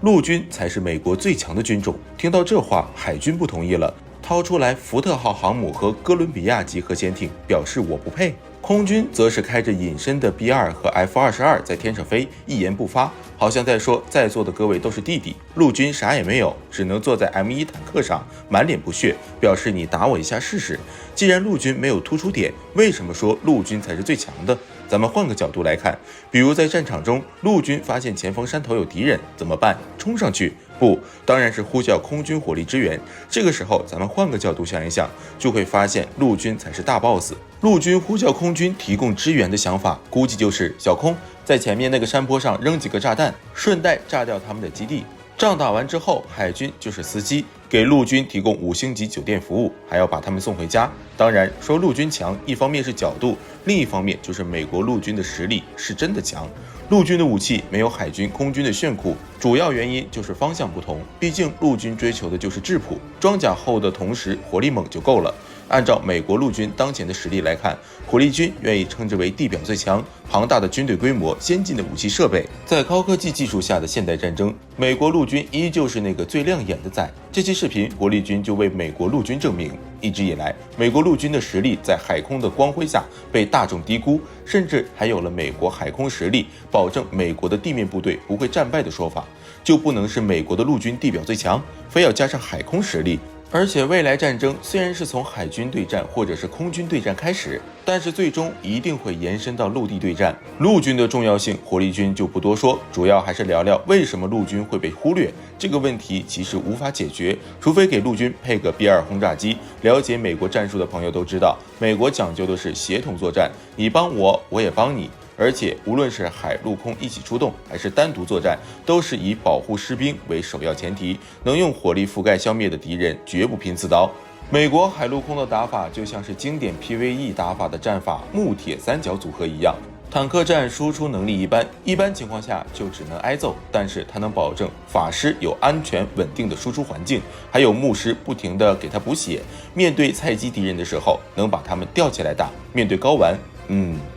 陆军才是美国最强的军种。听到这话，海军不同意了，掏出来福特号航母和哥伦比亚级核潜艇，表示我不配。空军则是开着隐身的 B2 和 F-22在天上飞，一言不发，好像在说在座的各位都是弟弟。陆军啥也没有，只能坐在 M1 坦克上，满脸不屑，表示你打我一下试试。既然陆军没有突出点，为什么说陆军才是最强的？咱们换个角度来看，比如在战场中，陆军发现前方山头有敌人，怎么办？冲上去？不，当然是呼叫空军火力支援。这个时候，咱们换个角度想一想，就会发现陆军才是大 boss。陆军呼叫空军提供支援的想法，估计就是小空在前面那个山坡上扔几个炸弹，顺带炸掉他们的基地。仗打完之后，海军就是司机，给陆军提供5星级酒店服务，还要把他们送回家。当然，说陆军强，一方面是角度，另一方面就是美国陆军的实力是真的强。陆军的武器没有海军、空军的炫酷，主要原因就是方向不同。毕竟陆军追求的就是质朴，装甲厚的同时火力猛就够了。按照美国陆军当前的实力来看，火力军愿意称之为地表最强，庞大的军队规模、先进的武器设备，在高科技技术下的现代战争，美国陆军依旧是那个最亮眼的仔。这期视频，火力军就为美国陆军证明，一直以来，美国陆军的实力在海空的光辉下被大众低估，甚至还有了美国海空实力保证美国的地面部队不会战败的说法，就不能是美国的陆军地表最强，非要加上海空实力。而且未来战争虽然是从海军对战或者是空军对战开始，但是最终一定会延伸到陆地对战。陆军的重要性，火力军就不多说，主要还是聊聊为什么陆军会被忽略。这个问题其实无法解决，除非给陆军配个 B2 轰炸机。了解美国战术的朋友都知道，美国讲究的是协同作战，你帮我，我也帮你。而且无论是海陆空一起出动，还是单独作战，都是以保护士兵为首要前提，能用火力覆盖消灭的敌人绝不拼刺刀。美国海陆空的打法就像是经典 PVE 打法的战法木铁三角组合一样，坦克战输出能力一般情况下就只能挨揍，但是它能保证法师有安全稳定的输出环境，还有牧师不停地给他补血，面对菜鸡敌人的时候能把他们吊起来打，面对睾丸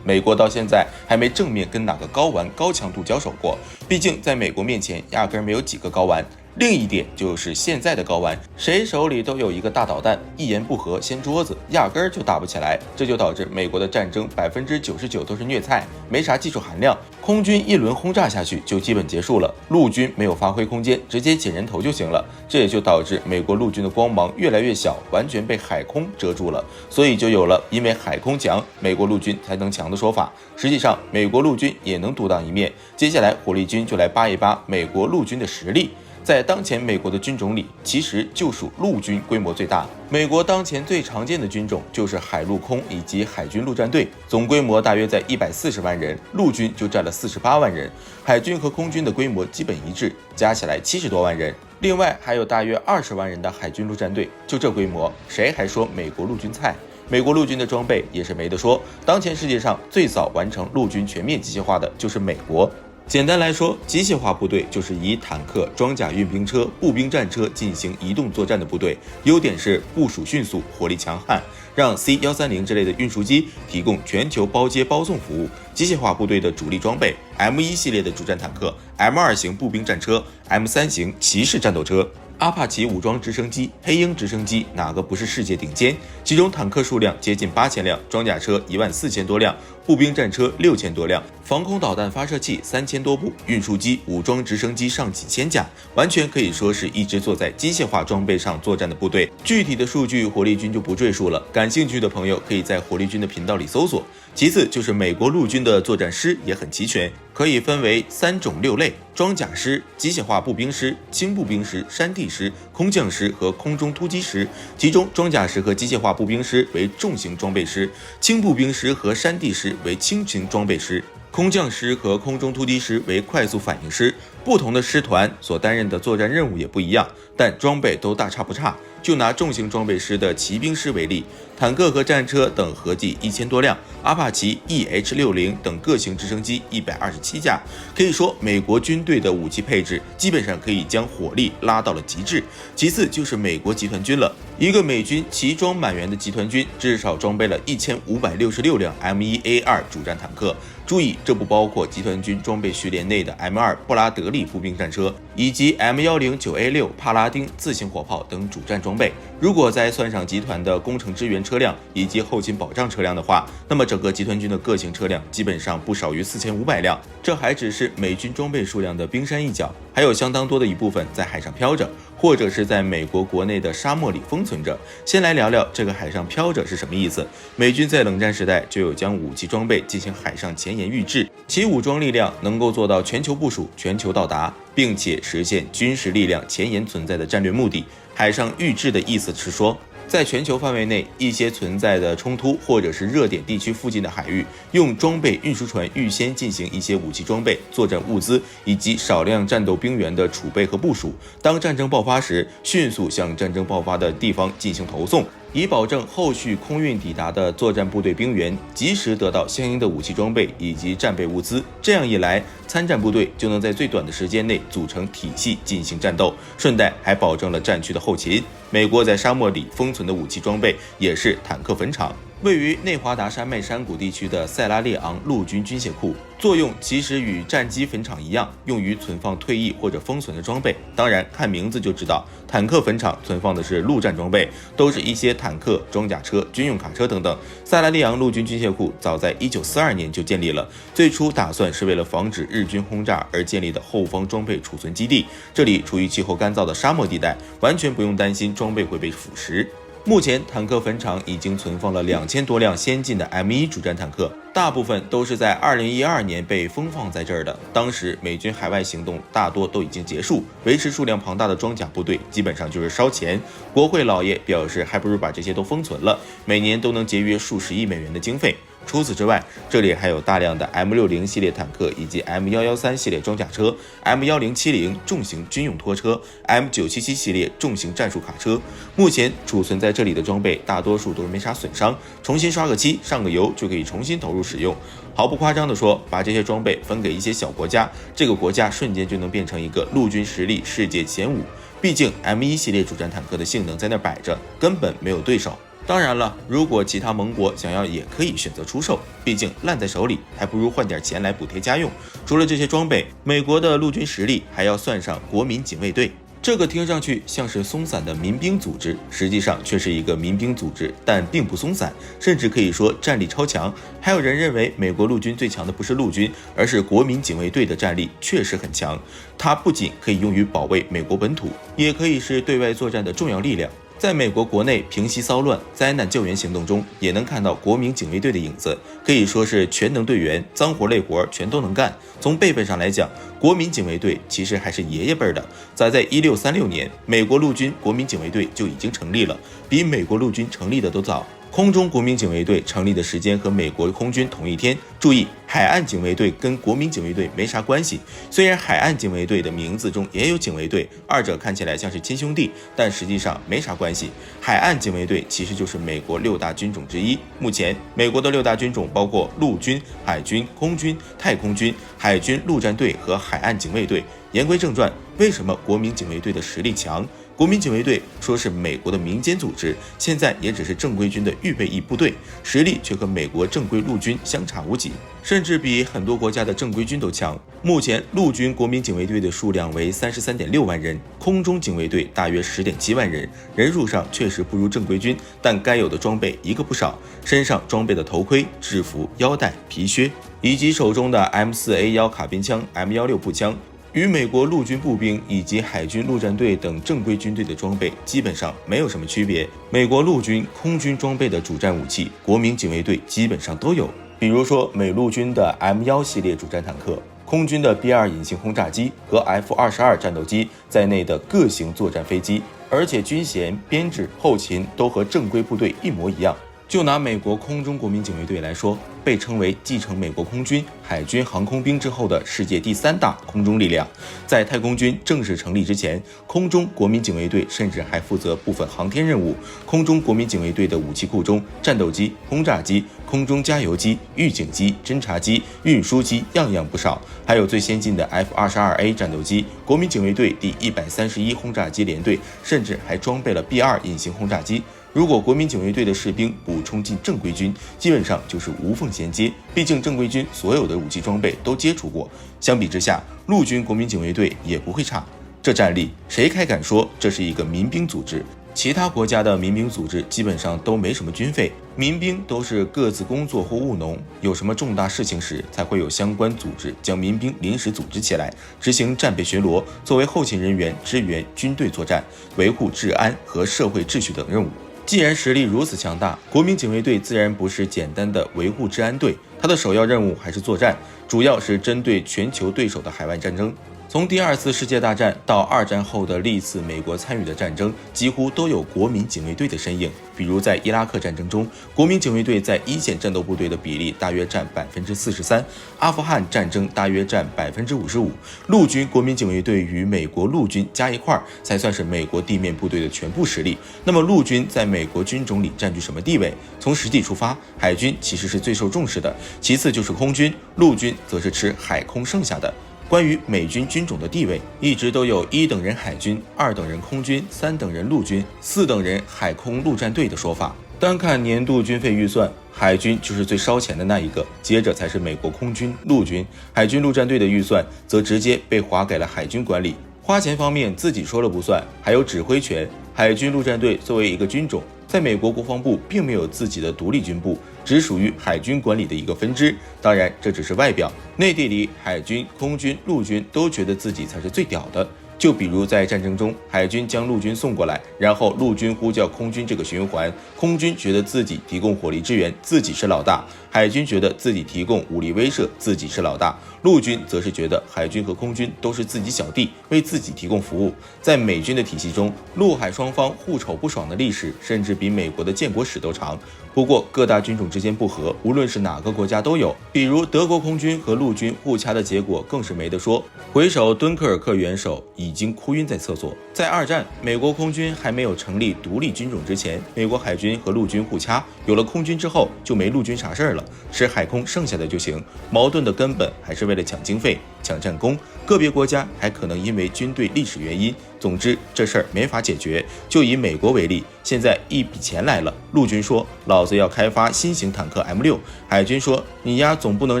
美国到现在还没正面跟哪个睾丸高强度交手过，毕竟在美国面前压根没有几个睾丸。另一点就是现在的睾丸，谁手里都有一个大导弹，一言不合掀桌子，压根儿就打不起来。这就导致美国的战争99%都是虐菜，没啥技术含量。空军一轮轰炸下去就基本结束了，陆军没有发挥空间，直接捡人头就行了。这也就导致美国陆军的光芒越来越小，完全被海空遮住了。所以就有了因为海空强，美国陆军才能强的说法。实际上，美国陆军也能独当一面。接下来，火力军就来扒一扒美国陆军的实力。在当前美国的军种里，其实就属陆军规模最大。美国当前最常见的军种就是海陆空以及海军陆战队，总规模大约在140万人，陆军就占了48万人，海军和空军的规模基本一致，加起来70多万人。另外还有大约20万人的海军陆战队，就这规模，谁还说美国陆军菜？美国陆军的装备也是没得说，当前世界上最早完成陆军全面机械化的就是美国。简单来说，机械化部队就是以坦克、装甲运兵车、步兵战车进行移动作战的部队，优点是部署迅速、火力强悍，让 C-130之类的运输机提供全球包接包送服务。机械化部队的主力装备 M1 系列的主战坦克、M2 型步兵战车、M3 型骑士战斗车、阿帕奇武装直升机、黑鹰直升机，哪个不是世界顶尖？其中坦克数量接近8000辆，装甲车14000多辆，步兵战车6000多辆，防空导弹发射器3000多部，运输机、武装直升机上几千架，完全可以说是一直坐在机械化装备上作战的部队。具体的数据，火力军就不赘述了，感兴趣的朋友可以在火力军的频道里搜索。其次就是美国陆军的作战师也很齐全，可以分为3种6类：装甲师、机械化步兵师、轻步兵师、山地师、空降师和空中突击师。其中装甲师和机械化步兵师为重型装备师，轻步兵师和山地师为轻型装备师，空降师和空中突击师为快速反应师。不同的师团所担任的作战任务也不一样，但装备都大差不差。就拿重型装备师的骑兵师为例，坦克和战车等合计1000多辆，阿帕奇、EH-60等各型直升机127架。可以说，美国军队的武器配置基本上可以将火力拉到了极致。其次就是美国集团军了，一个美军齐装满员的集团军至少装备了1566辆 M1A2 主战坦克。注意，这不包括集团军装备序列内的 M2 布拉德利步兵战车，以及 M109A6 帕拉丁自行火炮等主战装备。如果再算上集团的工程支援车辆以及后勤保障车辆的话，那么整个集团军的各型车辆基本上不少于4500辆。这还只是美军装备数量的冰山一角，还有相当多的一部分在海上飘着，或者是在美国国内的沙漠里封存着。先来聊聊这个海上飘着是什么意思。美军在冷战时代就有将武器装备进行海上前沿预制，其武装力量能够做到全球部署、全球到达，并且实现军事力量前沿存在的战略目的。海上预制的意思是说，在全球范围内一些存在的冲突或者是热点地区附近的海域，用装备运输船预先进行一些武器装备、作战物资以及少量战斗兵员的储备和部署，当战争爆发时，迅速向战争爆发的地方进行投送，以保证后续空运抵达的作战部队兵员及时得到相应的武器装备以及战备物资。这样一来，参战部队就能在最短的时间内组成体系进行战斗，顺带还保证了战区的后勤。美国在沙漠里封存的武器装备也是坦克坟场。位于内华达山脉山谷地区的塞拉利昂陆军军械库，作用其实与战机坟场一样，用于存放退役或者封存的装备。当然，看名字就知道，坦克坟场存放的是陆战装备，都是一些坦克、装甲车、军用卡车等等。塞拉利昂陆军军械库早在1942年就建立了，最初打算是为了防止日军轰炸而建立的后方装备储存基地。这里处于气候干燥的沙漠地带，完全不用担心装备会被腐蚀。目前坦克坟场已经存放了2000多辆先进的 M1 主战坦克，大部分都是在2012年被封放在这儿的。当时美军海外行动大多都已经结束，维持数量庞大的装甲部队基本上就是烧钱。国会老爷表示，还不如把这些都封存了，每年都能节约数十亿美元的经费。除此之外，这里还有大量的 M60 系列坦克以及 M113 系列装甲车、M1070 重型军用拖车、M977 系列重型战术卡车。目前储存在这里的装备大多数都是没啥损伤，重新刷个漆、上个油就可以重新投入使用。毫不夸张地说，把这些装备分给一些小国家，这个国家瞬间就能变成一个陆军实力世界前5。毕竟 M1 系列主战坦克的性能在那摆着，根本没有对手。当然了，如果其他盟国想要也可以选择出售，毕竟烂在手里，还不如换点钱来补贴家用。除了这些装备，美国的陆军实力还要算上国民警卫队。这个听上去像是松散的民兵组织，实际上却是一个民兵组织，但并不松散，甚至可以说战力超强。还有人认为美国陆军最强的不是陆军，而是国民警卫队的战力确实很强。它不仅可以用于保卫美国本土，也可以是对外作战的重要力量。在美国国内平息骚乱、灾难救援行动中，也能看到国民警卫队的影子，可以说是全能队员，脏活累活全都能干。从辈分上来讲，国民警卫队其实还是爷爷辈的。早在1636年，美国陆军国民警卫队就已经成立了，比美国陆军成立的都早。空中国民警卫队成立的时间和美国空军同一天。注意，海岸警卫队跟国民警卫队没啥关系。虽然海岸警卫队的名字中也有警卫队，二者看起来像是亲兄弟，但实际上没啥关系。海岸警卫队其实就是美国6大军种之一。目前，美国的6大军种包括陆军、海军、空军、太空军、海军陆战队和海岸警卫队。言归正传，为什么国民警卫队的实力强？国民警卫队说是美国的民间组织，现在也只是正规军的预备役部队，实力却和美国正规陆军相差无几，甚至比很多国家的正规军都强。目前陆军国民警卫队的数量为33.6万人，空中警卫队大约10.7万人，人数上确实不如正规军，但该有的装备一个不少，身上装备的头盔、制服、腰带、皮靴，以及手中的 M4A1 卡宾枪、M16步枪，与美国陆军步兵以及海军陆战队等正规军队的装备基本上没有什么区别。美国陆军、空军装备的主战武器，国民警卫队基本上都有。比如说美陆军的 M1 系列主战坦克，空军的 B2 隐形轰炸机和 F-22战斗机在内的各型作战飞机，而且军衔、编制、后勤都和正规部队一模一样。就拿美国空中国民警卫队来说，被称为继承美国空军、海军航空兵之后的世界第3大空中力量。在太空军正式成立之前，空中国民警卫队甚至还负责部分航天任务。空中国民警卫队的武器库中，战斗机、轰炸机、空中加油机、预警机、侦察机、运输机样样不少，还有最先进的 F-22A 战斗机。国民警卫队第131轰炸机联队甚至还装备了 B2 隐形轰炸机。如果国民警卫队的士兵补充进正规军，基本上就是无缝衔接，毕竟正规军所有的武器装备都接触过。相比之下，陆军国民警卫队也不会差。这战力谁还敢说这是一个民兵组织？其他国家的民兵组织基本上都没什么军费，民兵都是各自工作或务农，有什么重大事情时才会有相关组织将民兵临时组织起来，执行战备巡逻，作为后勤人员支援军队作战，维护治安和社会秩序等任务。既然实力如此强大，国民警卫队自然不是简单的维护治安队，它的首要任务还是作战，主要是针对全球对手的海外战争。从第二次世界大战到二战后的历次美国参与的战争，几乎都有国民警卫队的身影。比如在伊拉克战争中，国民警卫队在一线战斗部队的比例大约占43%，阿富汗战争大约占55%。陆军国民警卫队与美国陆军加一块才算是美国地面部队的全部实力。那么陆军在美国军种里占据什么地位？从实际出发，海军其实是最受重视的，其次就是空军，陆军则是吃海空剩下的。关于美军军种的地位，一直都有1等人海军、2等人空军、3等人陆军、4等人海空陆战队的说法。单看年度军费预算，海军就是最烧钱的那一个，接着才是美国空军、陆军，海军陆战队的预算则直接被划给了海军管理。花钱方面自己说了不算，还有指挥权。海军陆战队作为一个军种，在美国国防部并没有自己的独立军部，只属于海军管理的一个分支。当然，这只是外表，内地里海军、空军、陆军都觉得自己才是最屌的。就比如在战争中，海军将陆军送过来，然后陆军呼叫空军这个循环，空军觉得自己提供火力支援，自己是老大，海军觉得自己提供武力威慑，自己是老大，陆军则是觉得海军和空军都是自己小弟，为自己提供服务。在美军的体系中，陆海双方互瞅不爽的历史甚至比美国的建国史都长。不过各大军种之间不和，无论是哪个国家都有，比如德国空军和陆军互掐的结果更是没得说。回首敦刻尔克元首已经哭晕在厕所。在二战，美国空军还没有成立独立军种之前，美国海军和陆军互掐，有了空军之后就没陆军啥事儿了，吃海空剩下的就行。矛盾的根本还是为了抢经费、抢战功，个别国家还可能因为军队历史原因。总之这事儿没法解决。就以美国为例，现在一笔钱来了，陆军说老子要开发新型坦克 M6， 海军说你丫总不能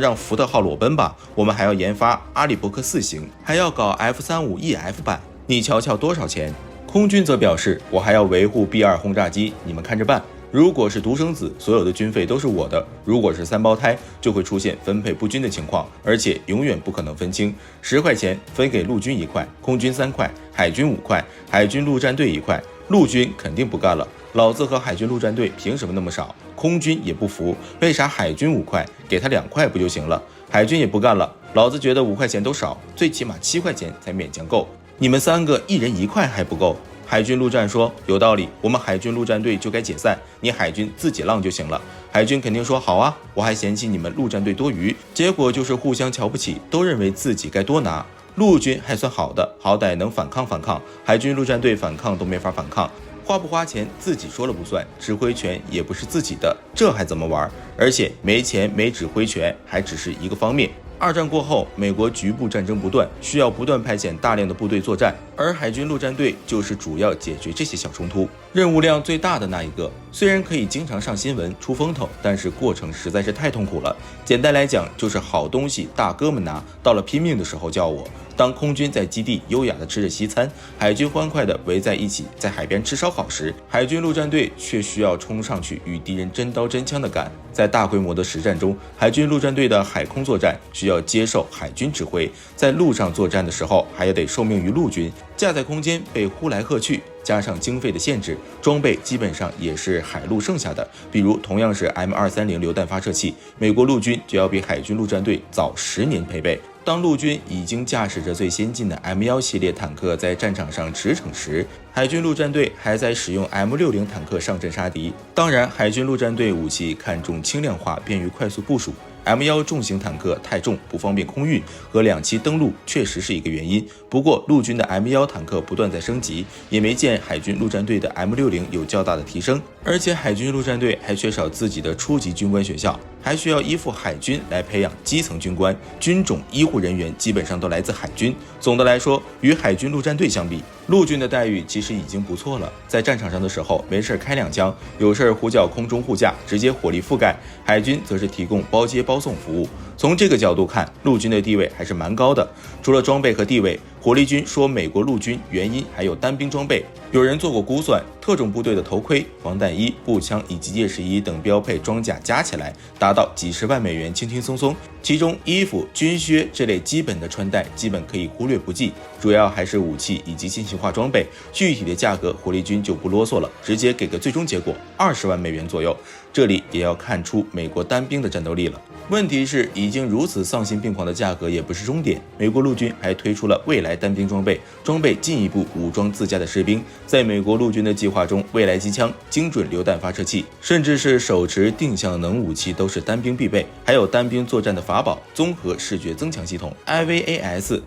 让福特号裸奔吧，我们还要研发阿里伯克4型，还要搞 F35EF 版，你瞧瞧多少钱。空军则表示我还要维护 B2 轰炸机，你们看着办。如果是独生子，所有的军费都是我的；如果是3胞胎，就会出现分配不均的情况，而且永远不可能分清。10块钱分给陆军1块，空军3块，海军5块，海军陆战队1块。陆军肯定不干了，老子和海军陆战队凭什么那么少？空军也不服，为啥海军5块，给他2块不就行了？海军也不干了，老子觉得5块钱都少，最起码7块钱才勉强够。你们3个一人1块还不够？海军陆战说有道理，我们海军陆战队就该解散，你海军自己浪就行了。海军肯定说好啊，我还嫌弃你们陆战队多余。结果就是互相瞧不起，都认为自己该多拿。陆军还算好的，好歹能反抗反抗，海军陆战队反抗都没法反抗，花不花钱自己说了不算，指挥权也不是自己的，这还怎么玩？而且没钱没指挥权还只是一个方面。二战过后，美国局部战争不断，需要不断派遣大量的部队作战，而海军陆战队就是主要解决这些小冲突，任务量最大的那一个。虽然可以经常上新闻出风头，但是过程实在是太痛苦了。简单来讲，就是好东西大哥们拿，到了拼命的时候叫我。当空军在基地优雅地吃着西餐，海军欢快地围在一起在海边吃烧烤时，海军陆战队却需要冲上去与敌人真刀真枪地干。在大规模的实战中，海军陆战队的海空作战需要接受海军指挥，在陆上作战的时候还要得受命于陆军，架在空间被呼来喝去，加上经费的限制，装备基本上也是海陆剩下的。比如同样是 M230 榴弹发射器，美国陆军就要比海军陆战队早10年配备。当陆军已经驾驶着最先进的 M1 系列坦克在战场上驰骋时，海军陆战队还在使用 M60 坦克上阵杀敌。当然，海军陆战队武器看重轻量化，便于快速部署。M1 重型坦克太重，不方便空运和2栖登陆，确实是一个原因。不过，陆军的 M1 坦克不断在升级，也没见海军陆战队的 M60有较大的提升。而且，海军陆战队还缺少自己的初级军官学校，还需要依附海军来培养基层军官，军种医护人员基本上都来自海军。总的来说，与海军陆战队相比，陆军的待遇其实已经不错了。在战场上的时候，没事开2枪，有事呼叫空中护驾，直接火力覆盖；海军则是提供包接包送服务。从这个角度看，陆军的地位还是蛮高的。除了装备和地位，火力军说美国陆军原因还有单兵装备。有人做过估算，特种部队的头盔、防弹衣、步枪以及夜视仪等标配装甲加起来达到几十万美元，轻轻松松。其中衣服、军靴这类基本的穿戴基本可以忽略不计，主要还是武器以及信息化装备。具体的价格，火力军就不啰嗦了，直接给个最终结果，20万美元左右。这里也要看出美国单兵的战斗力了。问题是，已经如此丧心病狂的价格也不是终点，美国陆军还推出了未来单兵装备，装备进一步武装自家的士兵。在美国陆军的计划中，未来机枪、精准榴弹发射器，甚至是手持定向能武器都是单兵必备，还有单兵作战的法宝——综合视觉增强系统 IVAS。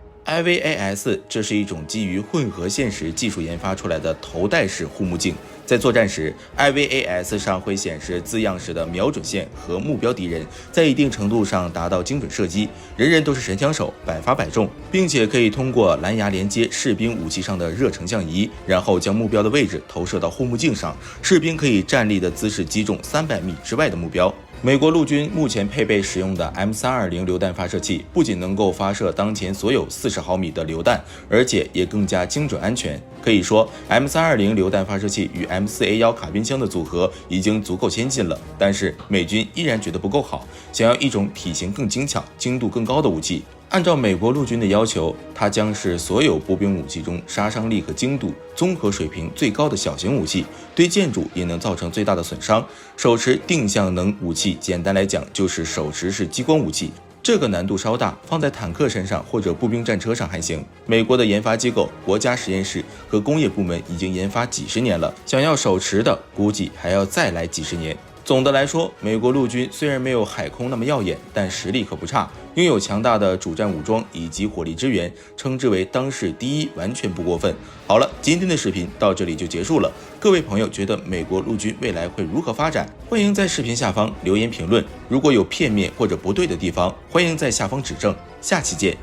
这是一种基于混合现实技术研发出来的头戴式护目镜。在作战时 ，IVAS 上会显示字样式的瞄准线和目标敌人，在一定程度上达到精准射击。人人都是神枪手，百发百中，并且可以通过蓝牙连接士兵武器上的热成像仪，然后将目标的位置投射到护目镜上，士兵可以站立的姿势击中300米之外的目标。美国陆军目前配备使用的 M320 榴弹发射器，不仅能够发射当前所有40毫米的榴弹，而且也更加精准安全。可以说 M320 榴弹发射器与 M4A1 卡宾枪的组合已经足够先进了，但是美军依然觉得不够好，想要一种体型更精巧、精度更高的武器。按照美国陆军的要求，它将是所有步兵武器中杀伤力和精度综合水平最高的小型武器，对建筑也能造成最大的损伤。手持定向能武器，简单来讲就是手持式激光武器。这个难度稍大，放在坦克身上或者步兵战车上还行。美国的研发机构、国家实验室和工业部门已经研发几十年了，想要手持的，估计还要再来几十年。总的来说，美国陆军虽然没有海空那么耀眼，但实力可不差，拥有强大的主战武装以及火力支援，称之为当世第一完全不过分。好了，今天的视频到这里就结束了。各位朋友觉得美国陆军未来会如何发展？欢迎在视频下方留言评论。如果有片面或者不对的地方，欢迎在下方指正。下期见。